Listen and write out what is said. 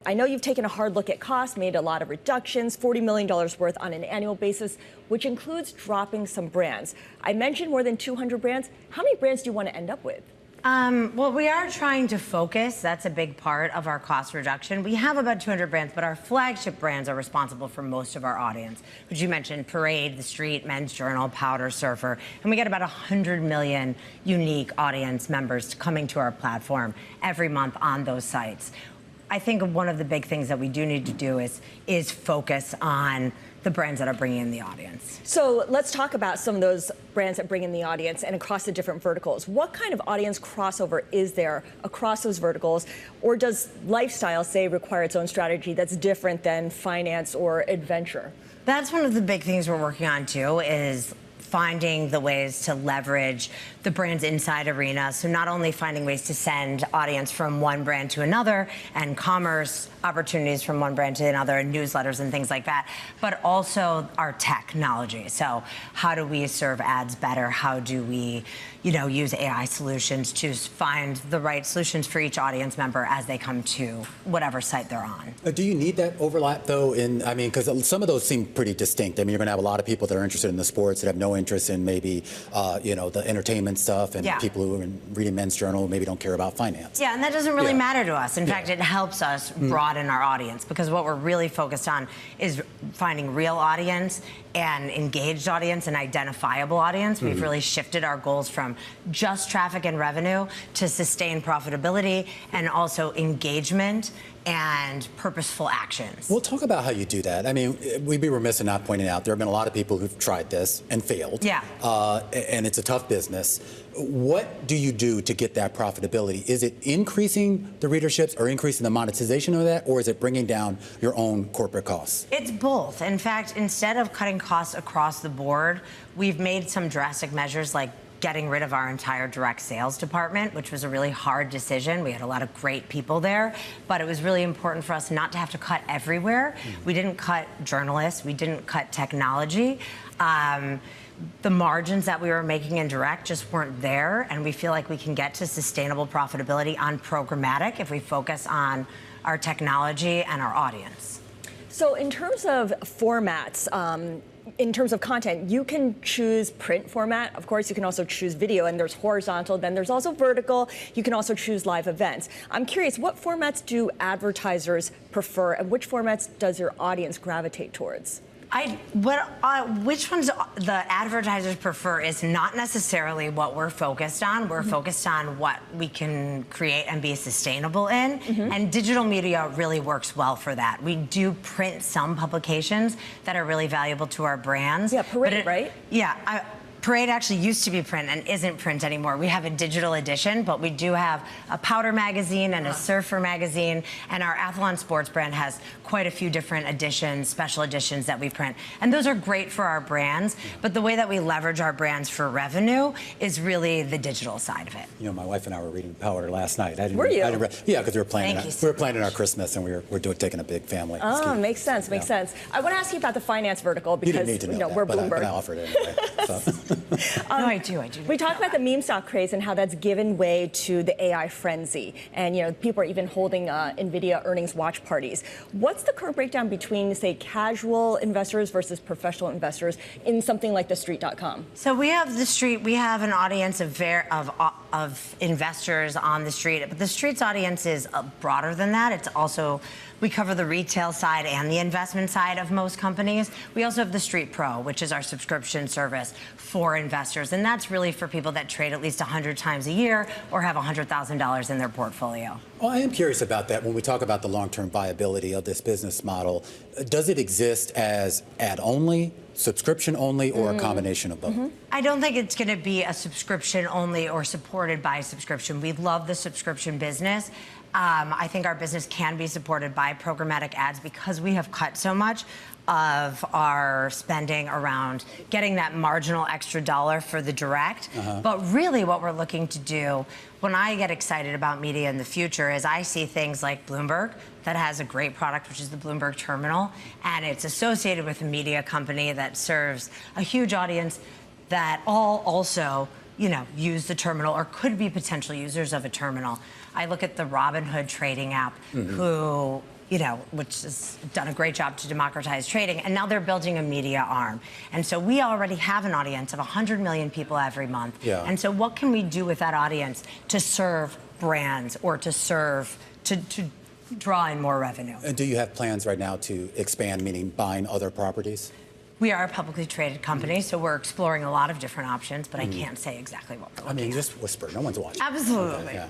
I know you've taken a hard look at costs, made a lot of reductions, $40 million worth on an annual basis, which includes dropping some brands. I mentioned more than 200 brands. How many brands do you want to end up with? Well, we are trying to focus. That's a big part of our cost reduction. We have about 200 brands, but our flagship brands are responsible for most of our audience, which you mentioned: Parade, The Street, Men's Journal, Powder, Surfer. And we get about 100 million unique audience members coming to our platform every month on those sites. I think one of the big things that we do need to do is focus on the brands that are bringing in the audience. So let's talk about some of those brands that bring in the audience and across the different verticals. What kind of audience crossover is there across those verticals? Or does lifestyle, say, require its own strategy that's different than finance or adventure? That's one of the big things we're working on, too, is finding the ways to leverage the brands inside Arena. So not only finding ways to send audience from one brand to another and commerce opportunities from one brand to another and newsletters and things like that, but also our technology. So how do we serve ads better? How do we, use AI solutions to find the right solutions for each audience member as they come to whatever site they're on? Do you need that overlap, though? Because some of those seem pretty distinct. You're going to have a lot of people that are interested in the sports that have no interest in maybe, the entertainment stuff, and people who are reading Men's Journal maybe don't care about finance. Yeah, and that doesn't really matter to us. In fact, it helps us broaden our audience, because what we're really focused on is finding real audience and engaged audience and identifiable audience. We've really shifted our goals from just traffic and revenue to sustained profitability and also engagement and purposeful actions. Well, talk about how you do that. We'd be remiss in not pointing out there have been a lot of people who've tried this and failed. Yeah. And it's a tough business. What do you do to get that profitability? Is it increasing the readerships or increasing the monetization of that, or is it bringing down your own corporate costs? It's both. In fact, instead of cutting costs across the board, we've made some drastic measures, like getting rid of our entire direct sales department, which was a really hard decision. We had a lot of great people there, but it was really important for us not to have to cut everywhere. We didn't cut journalists. We didn't cut technology. The margins that we were making in direct just weren't there, and we feel like we can get to sustainable profitability on programmatic if we focus on our technology and our audience. So in terms of formats, in terms of content, you can choose print format. Of course, you can also choose video, and there's horizontal, then there's also vertical. You can also choose live events. I'm curious, what formats do advertisers prefer, and which formats does your audience gravitate towards? Which ones the advertisers prefer is not necessarily what we're focused on. We're focused on what we can create and be sustainable in. And digital media really works well for that. We do print some publications that are really valuable to our brands. Yeah, Parade, right? Yeah. Parade actually used to be print and isn't print anymore. We have a digital edition, but we do have a Powder magazine and a Surfer magazine, and our Athlon Sports brand has quite a few different editions, special editions that we print. And those are great for our brands, but the way that we leverage our brands for revenue is really the digital side of it. My wife and I were reading Powder last night. Were you? Yeah, because we were planning our Christmas, and we're taking a big family. Oh, makes sense, makes sense. I want to ask you about the finance vertical, because you didn't need to know that, we're Bloomberg. But I offered it anyway. So. No, I do. We talked about the meme stock craze and how that's given way to the AI frenzy. And, people are even holding NVIDIA earnings watch parties. What's the current breakdown between, say, casual investors versus professional investors in something like TheStreet.com? So we have The Street. We have an audience of investors on The Street. But The Street's audience is broader than that. It's also, we cover the retail side and the investment side of most companies. We also have The Street Pro, which is our subscription service for investors. And that's really for people that trade at least 100 times a year or have $100,000 in their portfolio. Well, I am curious about that. When we talk about the long-term viability of this business model, does it exist as ad-only, subscription-only, or a combination of both? I don't think it's going to be a subscription-only or supported by subscription. We love the subscription business. I think our business can be supported by programmatic ads because we have cut so much of our spending around getting that marginal extra dollar for the direct. But really what we're looking to do when I get excited about media in the future is I see things like Bloomberg that has a great product, which is the Bloomberg Terminal, and it's associated with a media company that serves a huge audience that all also use the terminal or could be potential users of a terminal. I look at the Robinhood trading app, who which has done a great job to democratize trading. And now they're building a media arm. And so we already have an audience of 100 million people every month. Yeah. And so what can we do with that audience to serve brands or to draw in more revenue? And do you have plans right now to expand, meaning buying other properties? We are a publicly traded company, so we're exploring a lot of different options, but I can't say exactly what we're looking at. Just whisper. No one's watching. Absolutely. Okay, yeah.